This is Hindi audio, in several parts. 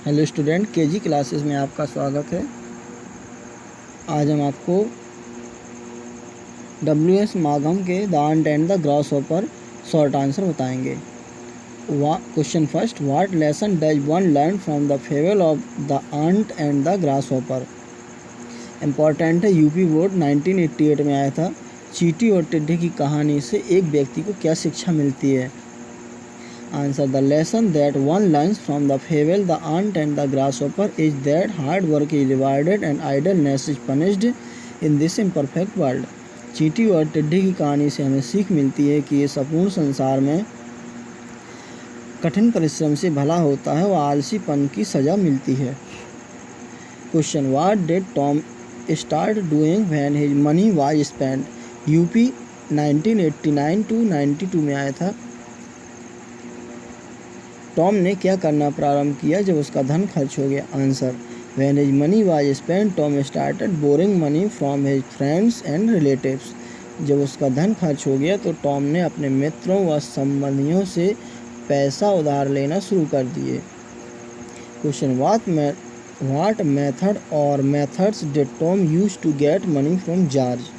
हेलो स्टूडेंट, केजी क्लासेस में आपका स्वागत है। आज हम आपको डब्ल्यू.एस. मार्गम के the ant and the grasshopper short answer बताएंगे। Question first, what lesson does one learn from the fable of the ant and the grasshopper. Important है, यूपी बोर्ड 1988 में आया था। चींटी और टिड्डी की कहानी से एक व्यक्ति को क्या शिक्षा मिलती है। Answer: the lesson that one learns from the fable The Ant and the Grasshopper is that hard work is rewarded and idleness is punished in this imperfect world. चींटी और टिड्डी की कहानी से हमें सीख मिलती है कि इस अपूर्ण संसार में कठिन परिश्रम से भला होता है और आलसीपन की सजा मिलती है। Question, what did Tom start doing when his money was spent. UP 1989 to 92 में आया था। टॉम ने क्या करना प्रारंभ किया जब उसका धन खर्च हो गया। Answer: when his money was spent Tom started boring money from his friends and relatives. जब उसका धन खर्च हो गया तो टॉम ने अपने मित्रों व संबंधियों से पैसा उधार लेना शुरू कर दिए। Question, what method or methods did Tom use to get money from George.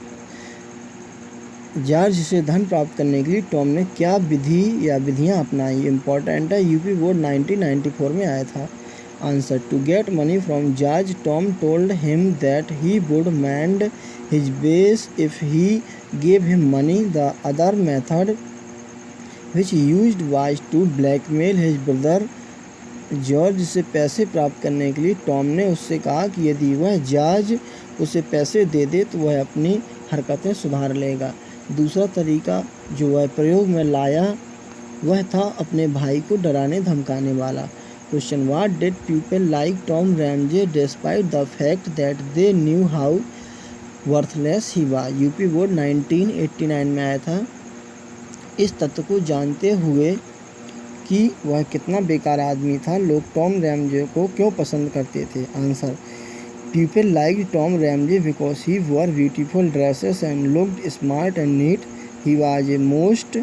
George से धन प्राप्त करने के लिए टॉम ने क्या विधि या विधियां अपनाई। इम्पॉर्टेंट है, यूपी बोर्ड 1994 में आया था। Answer: to get money from George Tom told him that he would mend his base if he gave him money. The other method which used was to blackmail his brother. George से पैसे प्राप्त करने के लिए टॉम ने उससे कहा कि यदि वह जॉर्ज उसे पैसे दे दे तो वह अपनी हरकतें सुधार लेगा। दूसरा तरीका जो वह प्रयोग में लाया वह था अपने भाई को डराने धमकाने वाला। Question, what did people like Tom Ramsay despite the fact that they knew how worthless he was. UP board 1989 में आया था। इस तथ्य को जानते हुए कि वह कितना बेकार आदमी था, लोग टॉम रैमजे को क्यों पसंद करते थे। Answer: People liked Tom Ramsey because he wore beautiful dresses and looked smart and neat. He was a most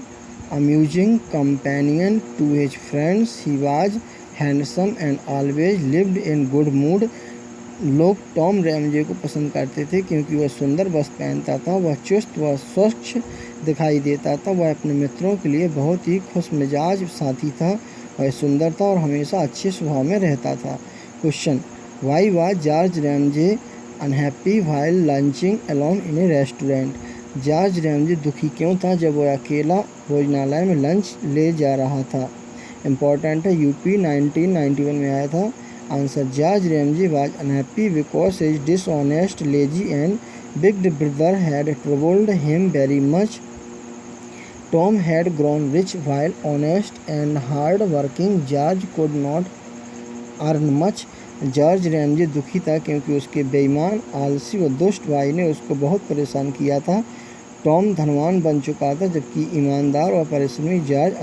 amusing companion to his friends. He was handsome and always lived in good mood. लोग टॉम रैमजे को पसंद करते थे क्योंकि वह सुंदर वस्त्र पहनता था, वह चुस्त व स्वच्छ दिखाई देता था, वह अपने मित्रों के लिए बहुत ही खुशमिजाज साथी था, वह सुंदर था और हमेशा अच्छे स्वभाव में रहता था। Question, Why was George Ramsay unhappy while lunching alone in a restaurant? George Ramsay दुखी क्यों था जब वह अकेला भोजनालय में लंच ले जा रहा था। इम्पॉर्टेंट है, यूपी 1991 में आया था। Answer: George Ramsay was unhappy because his dishonest, lazy and big brother had troubled him very much. Tom had grown rich while honest and hard working George could not earn much. George Ramsay दुखी था क्योंकि उसके बेईमान, आलसी व दुष्ट भाई ने उसको बहुत परेशान किया था। टॉम धनवान बन चुका था जबकि ईमानदार व परिश्रमी जॉर्ज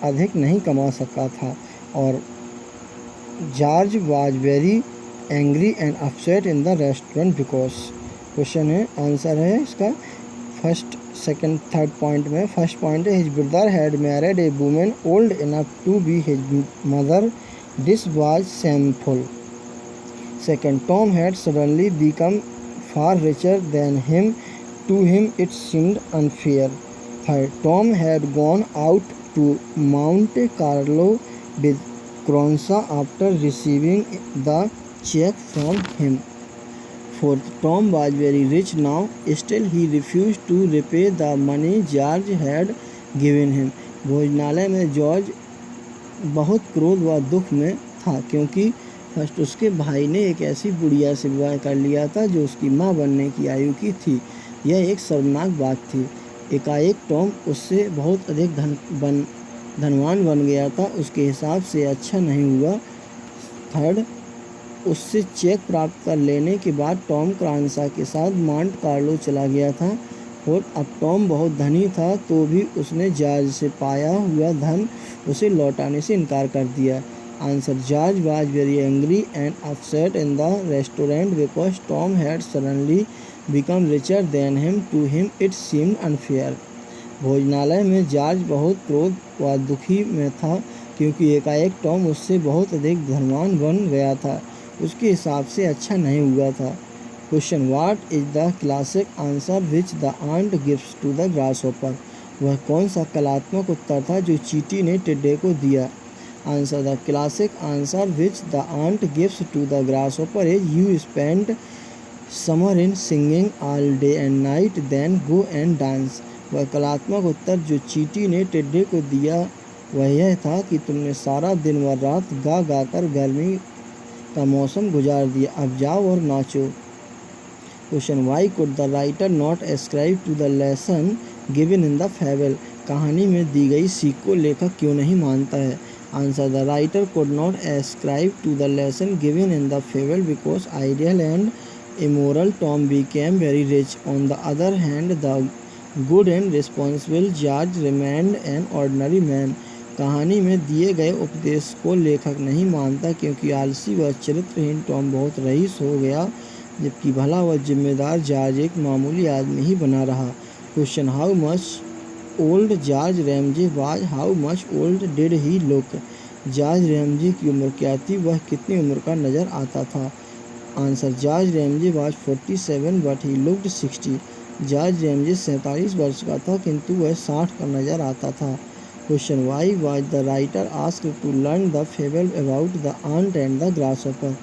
अधिक नहीं कमा सका था। और George was very angry and upset in the restaurant because. Question है, आंसर है इसका फर्स्ट, सेकंड, थर्ड पॉइंट में। फर्स्ट पॉइंट है, his brother had married a woman old enough to be his mother. This was shameful. Second, Tom had suddenly become far richer than him. To him it seemed unfair. Third, Tom had gone out to Monte Carlo with Cronsa after receiving the check from him. Fourth, Tom was very rich now. Still he refused to repay the money George had given him. भोजनालय में जॉर्ज बहुत क्रोध व दुख में था क्योंकि फर्स्ट उसके भाई ने एक ऐसी बुढ़िया से विवाह कर लिया था जो उसकी माँ बनने की आयु की थी। यह एक शर्मनाक बात थी। एकाएक टॉम उससे बहुत अधिक धनवान बन गया था, उसके हिसाब से अच्छा नहीं हुआ। थर्ड, उससे चेक प्राप्त कर लेने के बाद टॉम क्रांसा के साथ मॉन्ट कार्लो चला गया था। और अब टॉम बहुत धनी था तो भी उसने जॉर्ज से पाया हुआ धन उसे लौटाने से इनकार कर दिया। Answer: George was very angry and upset in the restaurant because Tom had suddenly become richer than him. To him it seemed unfair. भोजनालय में जॉर्ज बहुत क्रोध व दुखी में था क्योंकि एकाएक टॉम उससे बहुत अधिक धनवान बन गया था। उसके हिसाब से अच्छा नहीं हुआ था। Question, what is the classic answer which the ant gives to the grasshopper? वह कौन सा कलात्मक उत्तर था जो चींटी ने टिड्डे को दिया? Answer, the classic answer which the ant gives to the grasshopper is, you spend summer in singing all day and night, then go and dance. वह कलात्मक उत्तर जो चींटी ने टिड्डे को दिया वह यह था कि तुमने सारा दिन व रात गा गा कर गर्मी का मौसम गुजार दिया, अब जाओ और नाचो। Question, why could the writer not ascribe to the lesson given in the fable? कहानी में दी गई सीख को लेखक क्यों नहीं मानता है? Answer, the writer could not ascribe to the lesson given in the fable because ideal and immoral Tom became very rich. On the other hand, the good and responsible George remained an ordinary man. कहानी में दिए गए उपदेश को लेखक नहीं मानता क्योंकि आलसी व चरित्रहीन टॉम बहुत रईस हो गया, जबकि भला व जिम्मेदार जॉर्ज एक मामूली आदमी ही बना रहा। Question, how much old George Ramsay was? How much old did he look? George Ramsay की उम्र क्या थी? वह कितनी उम्र का नजर आता था? Answer, George Ramsay was 47 but he looked 60। George Ramsay 47 वर्ष का था किंतु वह 60 का नजर आता था। Question, why was the writer asked to learn the fable about the ant and the grasshopper?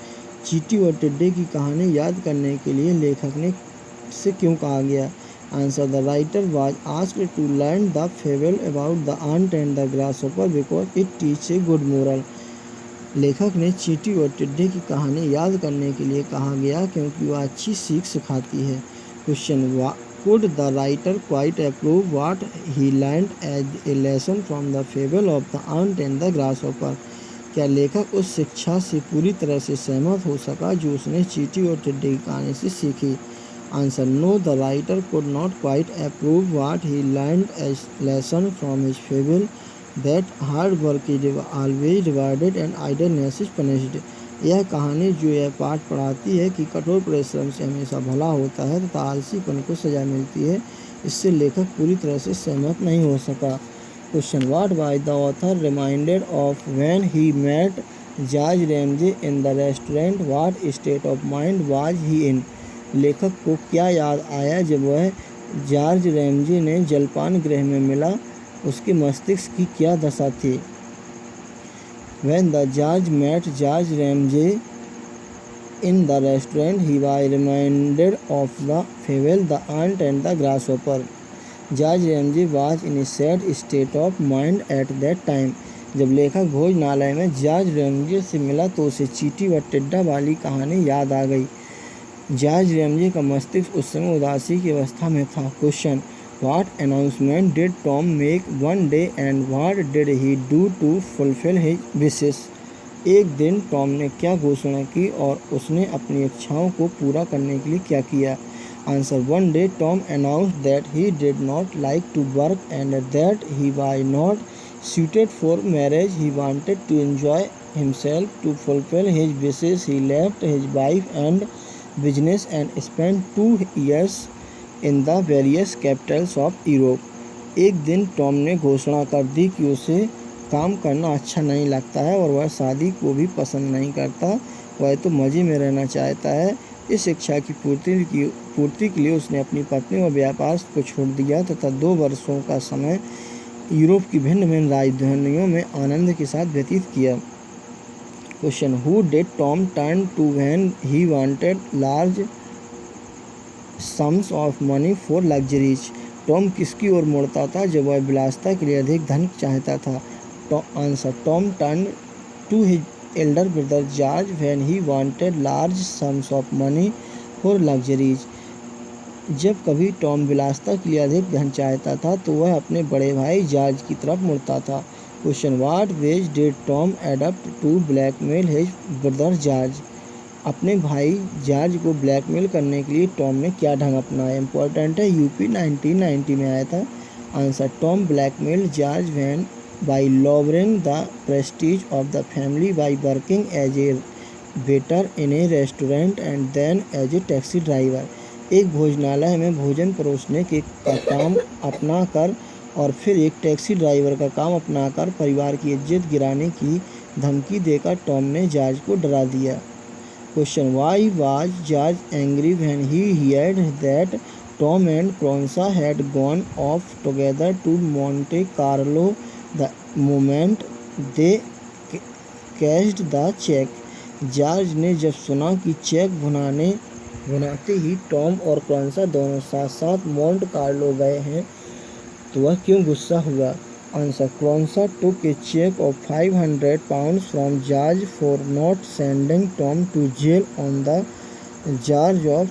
चींटी और टिड्डे की कहानी याद करने के लिए लेखक ने से क्यों कहा गया? Answer, the writer was asked to learn the fable about the ant and the grasshopper because it teach a good moral. लेखक ने चींटी और टिड्डे की कहानी याद करने के लिए कहा गया क्योंकि वह अच्छी सीख सिखाती है। Question, could the writer quite approve what he learned as a lesson from the fable of the ant and the grasshopper? क्या लेखक उस शिक्षा से पूरी तरह से सहमत हो सका जो उसने चींटी और टिड्डे की कहानी से सीखी? Answer, no, the writer could not quite approve what he learned as lesson from his fable that hard work is always rewarded and idleness is punished। यह कहानी जो यह पाठ पढ़ाती है कि कठोर परिश्रम से हमेशा भला होता है तथा आलसीपन को सजा मिलती है, इससे लेखक पूरी तरह से सहमत नहीं हो सका। Question, what was the author reminded of when he met George Ramsay in the restaurant? What state of mind was he in? लेखक को क्या याद आया जब वह जॉर्ज रैमजे ने जलपान गृह में मिला? उसके मस्तिष्क की क्या दशा थी? When the George met George Ramsay in the restaurant, he was reminded of the fable The Ant and the Grasshopper. George Ramsay was in a sad state of mind at that time. जब लेखक भोजनालय में जॉर्ज रैमजे से मिला तो उसे चींटी व टिड्डा वाली कहानी याद आ गई। जॉर्ज रैमजे का मस्तिष्क उस समय उदासी की अवस्था में था। Question, What announcement did Tom make one day and what did he do to fulfill his wishes? एक दिन टॉम ने क्या घोषणा की और उसने अपनी इच्छाओं को पूरा करने के लिए क्या किया? Answer, one day Tom announced that he did not like to work and that he was not suited for marriage. He wanted to enjoy himself. To fulfill his wishes, he left his wife and business and spent 2 years in the various Capitals of Europe. एक दिन टॉम ने घोषणा कर दी कि उसे काम करना अच्छा नहीं लगता है और वह शादी को भी पसंद नहीं करता, वह तो मज़े में रहना चाहता है। इस इच्छा की पूर्ति के लिए उसने अपनी पत्नी और व्यापार को छोड़ दिया तथा 2 वर्षों का समय यूरोप की भिन्न भिन्न राजधानियों में आनंद के साथ व्यतीत किया। Question, who did Tom turn to when he wanted large sums of money for luxuries? Tom किसकी ओर मुड़ता था जब वह विलासिता के लिए अधिक धन चाहता था? Answer, Tom turn to his elder brother George when he wanted large sums of money for luxuries. जब कभी टॉम विलासिता के लिए अधिक धन चाहता था तो वह अपने बड़े भाई जॉर्ज की तरफ मुड़ता था। Question, what ways did Tom adapt to blackmail his brother George? अपने भाई जॉर्ज को ब्लैकमेल करने के लिए टॉम ने क्या ढंग अपनाया? इंपॉर्टेंट है, यूपी 1990 में आया था। Answer, Tom blackmail George when by lowering the prestige of the family by working as a waiter in a restaurant and then as a taxi driver. एक भोजनालय में भोजन परोसने के काम अपना कर और फिर एक टैक्सी ड्राइवर का काम अपनाकर परिवार की इज्जत गिराने की धमकी देकर टॉम ने जॉर्ज को डरा दिया। Question, why was George angry when he heard that Tom and Cronshaw had gone off together to Monte Carlo the moment they cashed the cheque? George ने जब सुना कि चेक भुनाते ही टॉम और क्रोंसा दोनों साथ साथ मोंट कार्लो गए हैं तो वह क्यों गुस्सा हुआ? Answer, Cronshaw took a check of 500 pounds from George for not sending Tom to jail on the charge of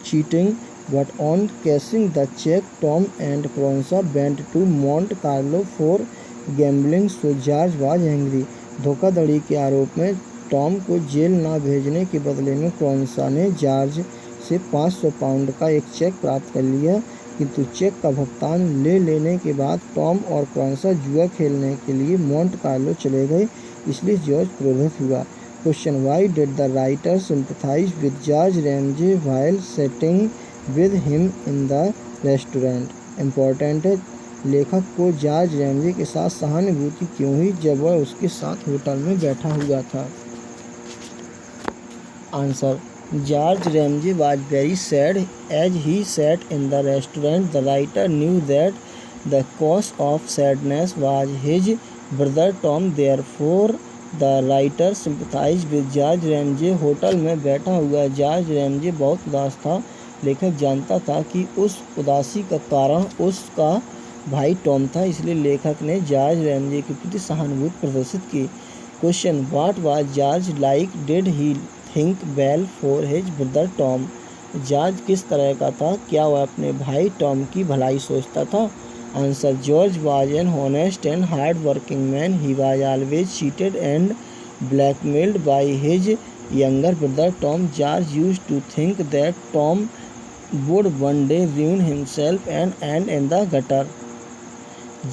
cheating, but on cashing the check, Tom and Cronsa went to Monte Carlo for gambling, so George was angry. धोखाधड़ी के आरोप में टॉम को जेल न भेजने के बदले में क्रोंसा ने जॉर्ज से 500 पाउंड का एक चेक प्राप्त कर लिया, किंतु चेक का भुगतान ले लेने के बाद टॉम और क्रोंसा जुआ खेलने के लिए मोंट कार्लो चले गए, इसलिए जॉर्ज क्रोधित हुआ। Question, why did the writer sympathise with George Ramsay while sitting with him in the restaurant? Important है, लेखक को जॉर्ज रैमजे के साथ सहानुभूति क्यों हुई जब वह उसके साथ होटल में बैठा हुआ था? Answer, George Ramsay was very sad as he sat in the restaurant. The writer knew that the cause of sadness was his brother Tom. Therefore, the writer sympathized with George Ramsay. Hotel में बैठा हुआ जॉर्ज रैमजे बहुत उदास था। लेखक जानता था कि उस उदासी का कारण उसका भाई टॉम था, इसलिए लेखक ने जॉर्ज रैमजे के प्रति सहानुभूति प्रदर्शित की। Question, what was George like? Did he think well for his brother Tom? George किस तरह का था? क्या वह अपने भाई टॉम की भलाई सोचता था? Answer, George was an honest and hard working man. He was always cheated and blackmailed by his younger brother Tom. George used to think that Tom would one day ruin himself and end in the gutter.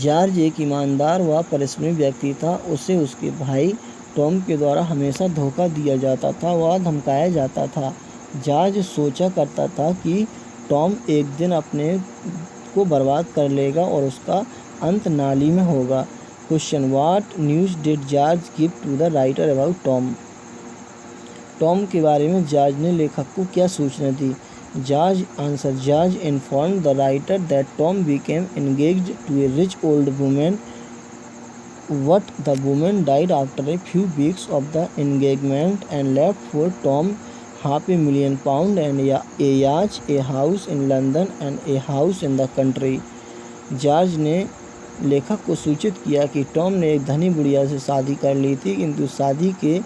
George एक ईमानदार व परिश्रमी व्यक्ति था। उसे उसके भाई टॉम के द्वारा हमेशा धोखा दिया जाता था व धमकाया जाता था। जॉर्ज सोचा करता था कि टॉम एक दिन अपने को बर्बाद कर लेगा और उसका अंत नाली में होगा। Question, what news did George give to the writer about Tom? Tom के बारे में जॉर्ज ने लेखक को क्या सूचना दी? George answer, George informed the writer that Tom became engaged to a rich old women, but the woman died after a few weeks of the engagement and left for Tom £500,000 and a yacht, a house in London and a house in the country. George ने लेखक को सूचित किया कि टॉम ने एक धनी बुढ़िया से शादी कर ली थी, किंतु शादी के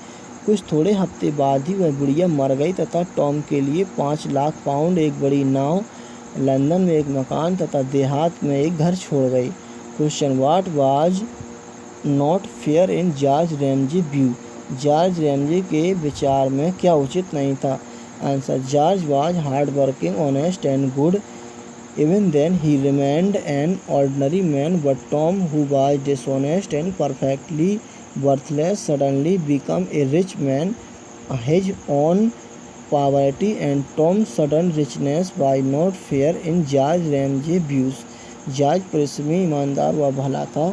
कुछ थोड़े हफ्ते बाद ही वह बुढ़िया मर गई तथा टॉम के लिए 5 लाख पाउंड, एक बड़ी नाव, लंदन में एक मकान तथा देहात में एक घर छोड़ गई। Question, what was not fair in George Ramsay view? George Ramsay के विचार में क्या उचित नहीं था? Answer, George was hard working, honest and good. Even then he remained an ordinary man, but Tom, who was dishonest and perfectly worthless, suddenly became a rich man. His own poverty and Tom's sudden richness was not fair in George Ramsay's views. George परिश्रमी, ईमानदार व भला था,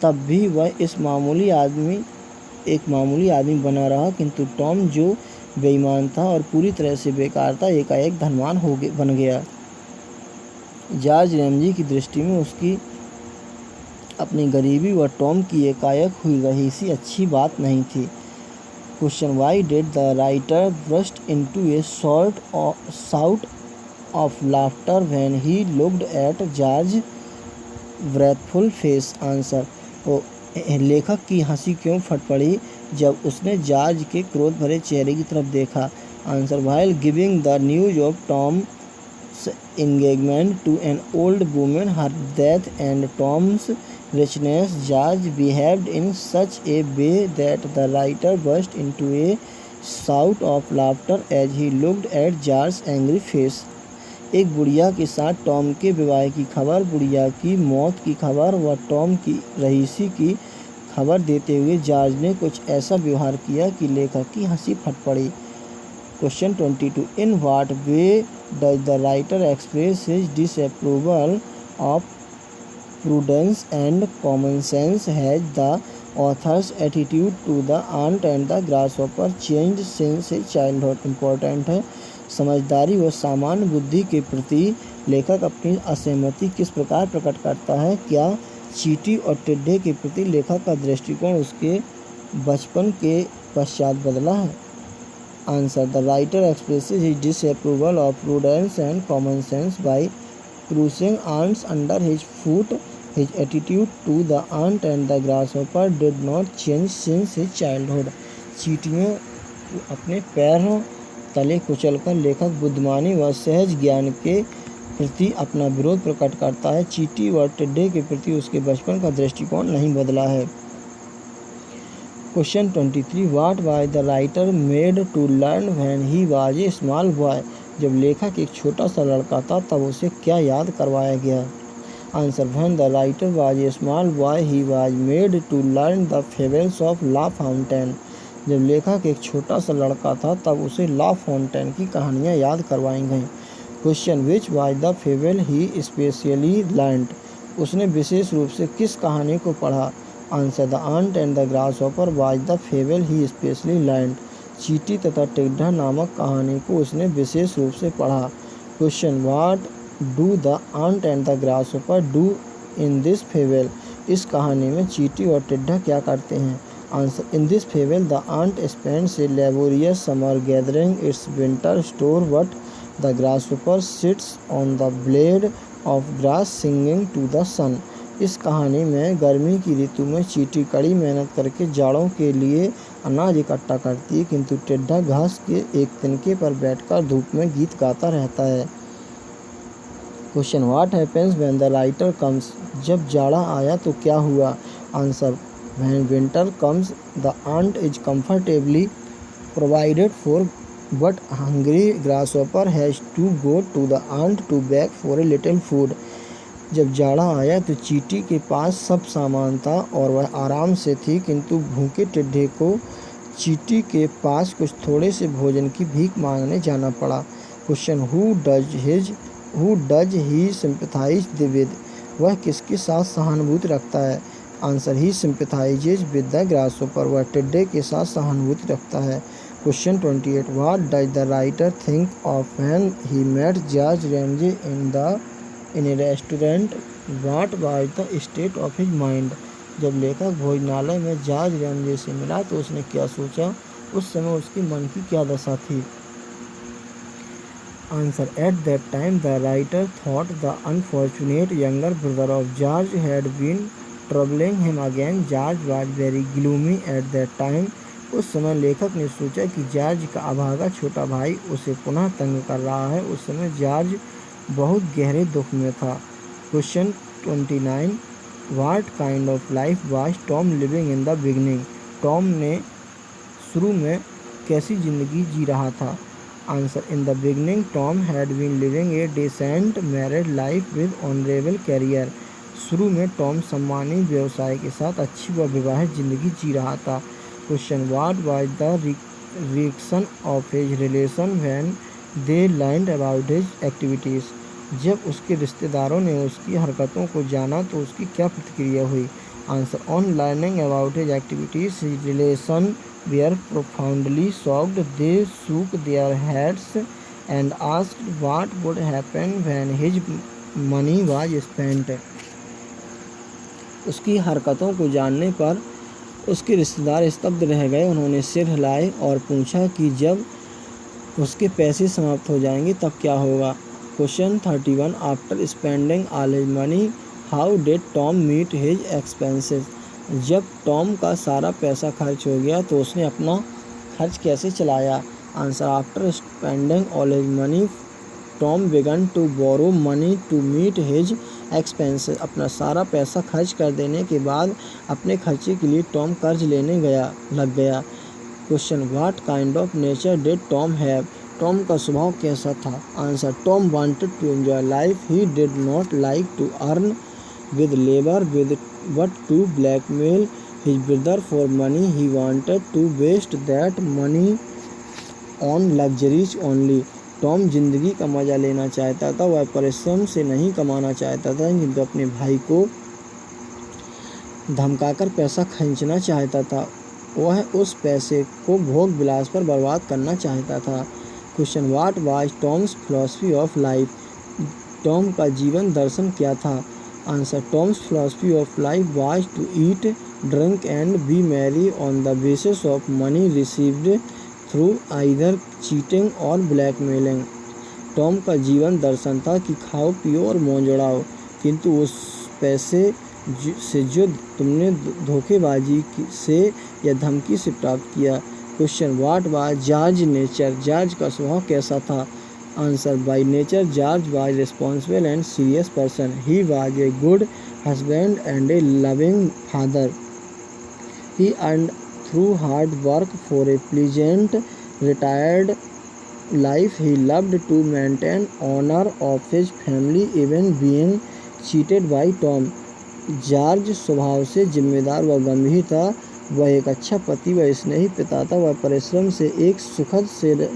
तब भी वह एक मामूली आदमी बना रहा, किंतु टॉम जो बेईमान था और पूरी तरह से बेकार था, एकाएक धनवान बन गया। जॉर्ज रैमजे की दृष्टि में उसकी अपनी गरीबी व टॉम की एकाएक हुई रहीसी अच्छी बात नहीं थी। Question, why did the writer burst into A shout of laughter when he looked at George wrathful face? Answer, लेखक की हंसी क्यों फट पड़ी जब उसने जॉर्ज के क्रोध भरे चेहरे की तरफ देखा? Answer, while giving the news of Tom's engagement to an old woman, her death and Tom's richness, George behaved in such a way that the writer burst into a shout of laughter as he looked at George's angry face. एक बुढ़िया के साथ टॉम के विवाह की खबर, बुढ़िया की मौत की खबर व टॉम की रहीसी की खबर देते हुए जॉर्ज ने कुछ ऐसा व्यवहार किया कि लेखक की हंसी फट पड़ी। Question 22, in what way does the writer express his disapproval of prudence and common sense has the author's attitude to the ant and the grasshopper changed since his childhood? Important है। समझदारी व सामान्य बुद्धि के प्रति लेखक अपनी असहमति किस प्रकार प्रकट करता है? क्या चींटी और टिड्डे के प्रति लेखक का दृष्टिकोण उसके बचपन के पश्चात बदला है? Answer, the writer expresses his disapproval of prudence and common sense by crushing ants under his foot. His attitude to the ant and the grasshopper did not change since his childhood. चींटियों अपने पैरों तले कुचलकर लेखक बुद्धिमानी व सहज ज्ञान के प्रति अपना विरोध प्रकट करता है। चींटी व टिड्डे के प्रति उसके बचपन का दृष्टिकोण नहीं बदला है। Question 23, what was the writer made to learn when he was a small boy? जब लेखक एक छोटा सा लड़का था तब उसे क्या याद करवाया गया? Answer, when the writer was a small boy he was made to learn the fables of La Fontaine. जब लेखक एक छोटा सा लड़का था तब उसे ला फाउंटेन की कहानियाँ याद करवाई गईं। Question, which was the fable he specially learned? उसने विशेष रूप से किस कहानी को पढ़ा? Answer, the ant and the grasshopper was the fable he specially learned. चींटी तथा टिड्डा नामक कहानी को उसने विशेष रूप से पढ़ा। Question, what do the ant and the grasshopper do in this fable? इस कहानी में चींटी और टिड्डा क्या करते हैं? Answer, in this fable the ant spends a laborious summer gathering its winter store but the grasshopper sits on the blade of grass singing to the sun. इस कहानी में गर्मी की ऋतु में चींटी कड़ी मेहनत करके जाड़ों के लिए अनाज इकट्ठा करती है, किंतु टिड्डा घास के एक तिनके पर बैठकर धूप में गीत गाता रहता है। Question, what happens when the writer comes? जब जाड़ा आया तो क्या हुआ? Answer, when winter comes the ant is comfortably provided for but hungry grasshopper has to go to the ant to beg for a little food. जब जाड़ा आया तो चींटी के पास सब सामान था और वह आराम से थी, किंतु भूखे टिड्डे को चींटी के पास कुछ थोड़े से भोजन की भीख मांगने जाना पड़ा। Question, who does he sympathise with? वह किसके साथ सहानुभूति रखता है? Answer, he sympathises with the grasshopper. वह टिड्डे के साथ सहानुभूति रखता है। Question 28, what does the writer think of when he met George Ramsay in a restaurant? What was the state of his mind? जब लेखक भोजनालय में जॉर्ज रैमजे से मिला तो उसने क्या सोचा? उस समय उसकी मन की क्या दशा थी? Answer, at that time the writer thought the unfortunate younger brother of George had been troubling him again. George was very gloomy at that time. उस समय लेखक ने सोचा कि जॉर्ज का अभागा छोटा भाई उसे पुनः तंग कर रहा है। उस समय जॉर्ज बहुत गहरे दुख में था। Question 29, what kind of life was Tom living in the beginning? Tom ने शुरू में कैसी ज़िंदगी जी रहा था? Answer, in the beginning Tom had been living a decent married life with honourable career. शुरू में टॉम सम्मानी व्यवसाय के साथ अच्छी व विवाहित जिंदगी जी रहा था। Question, what was the reaction of his relation when they learned about his activities? जब उसके रिश्तेदारों ने उसकी हरकतों को जाना तो उसकी क्या प्रतिक्रिया हुई? Answer, on learning about his activities his relation were profoundly shocked. They shook their heads and asked what would happen when his money was spent. उसकी हरकतों को जानने पर उसके रिश्तेदार स्तब्ध रह गए। उन्होंने सिर हिलाए और पूछा कि जब उसके पैसे समाप्त हो जाएंगे तब क्या होगा? Question 31, after spending all his money how did Tom meet his expenses? जब टॉम का सारा पैसा खर्च हो गया तो उसने अपना खर्च कैसे चलाया? Answer, after spending all his money Tom began to borrow money to meet his expenses. अपना सारा पैसा खर्च कर देने के बाद अपने खर्चे के लिए टॉम कर्ज लेने लग गया। Question, what kind of nature did Tom have? Tom का स्वभाव कैसा था? Answer, Tom wanted to enjoy life. He did not like to earn with labor but to blackmail his brother for money. He wanted to waste that money on luxuries only. Tom जिंदगी का मज़ा लेना चाहता था। वह परिश्रम से नहीं कमाना चाहता था, किंतु अपने भाई को धमकाकर पैसा खींचना चाहता था। वह उस पैसे को भोग विलास पर बर्बाद करना चाहता था। Question, what was Tom's philosophy of life? Tom का जीवन दर्शन क्या था? Answer, Tom's philosophy of life was to eat, drink and be merry on the basis of money received through either cheating or blackmailing. Tom का जीवन दर्शन था कि खाओ पियो और मौज उड़ाओ, किंतु उस पैसे से जो तुमने धोखेबाजी से या धमकी से प्राप्त किया। Question, what was George nature? George का स्वभाव कैसा था? Answer, by nature George was responsible and serious person. He was a good husband and A loving father. He earned through hard work for a pleasant retired life. He loved to maintain honor of his family even being cheated by Tom. George स्वभाव से जिम्मेदार व गंभीर था। वह एक अच्छा पति व स्नेही पिता था। वह परिश्रम से एक सुखद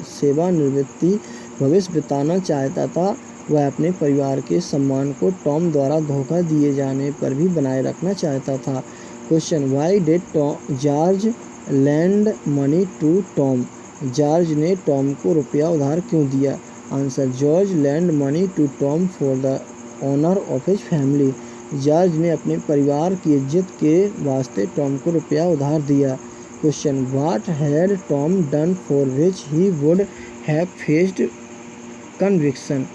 सेवानिवृत्ति भविष्य बिताना चाहता था। वह अपने परिवार के सम्मान को टॉम द्वारा धोखा दिए जाने पर भी बनाए रखना चाहता था। Question, why did George lend money to Tom? George ने टॉम को रुपया उधार क्यों दिया? Answer, George lend money to Tom for the honour of his family. George ने अपने परिवार की इज्जत के वास्ते टॉम को रुपया उधार दिया। Question, what had Tom done for which he would have faced conviction?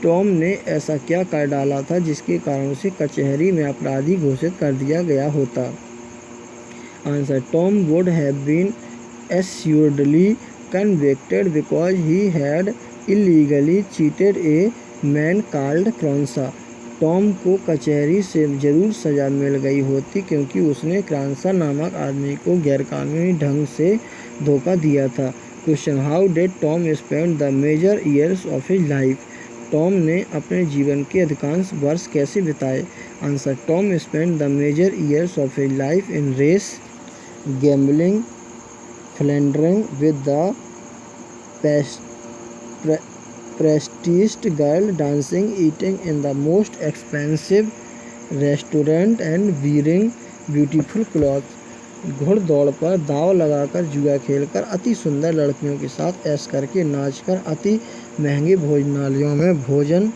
Tom ने ऐसा क्या कर डाला था जिसके कारण उसे कचहरी में अपराधी घोषित कर दिया गया होता? Answer, Tom would have been assuredly convicted because he had illegally cheated a man called Cronshaw. Tom को कचहरी से जरूर सजा मिल गई होती क्योंकि उसने क्रॉन्सा नामक आदमी को गैरकानूनी ढंग से धोखा दिया था। Question, how did Tom spend the major years of his life? Tom ने अपने जीवन के अधिकांश वर्ष कैसे बिताए? Answer, Tom spend the major years of his life in race, gambling, philandering with the prestiged girl, dancing, eating in the most expensive restaurant and wearing beautiful clothes. घुड़दौड़ पर दांव लगाकर, जुआ खेलकर, अति सुंदर लड़कियों के साथ ऐश करके, नाचकर, अति महंगे भोजनालयों में भोजन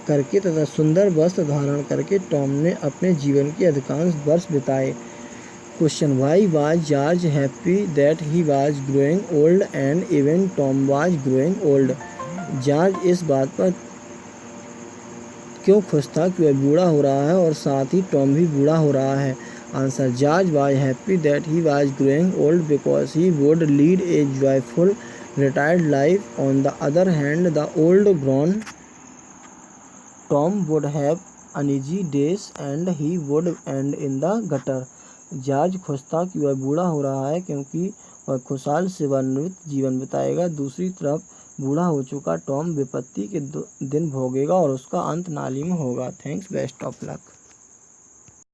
करके तथा सुंदर वस्त्र धारण करके टॉम ने अपने जीवन के अधिकांश वर्ष बिताए। Question, why was George happy that he was growing old and even Tom was growing old? George इस बात पर क्यों खुश था कि वह बूढ़ा हो रहा है और साथ ही टॉम भी बूढ़ा हो रहा है? Answer, George was happy that he was growing old because he would lead a joyful retired life. On the other hand, the old grown Tom would have uneasy days and he would end in the gutter. George खुश था कि वह बूढ़ा हो रहा है क्योंकि वह खुशहाल सेवानिवृत्त जीवन बिताएगा। दूसरी तरफ बूढ़ा हो चुका टॉम विपत्ति के दिन भोगेगा और उसका अंत नाली में होगा। Thanks, best of luck.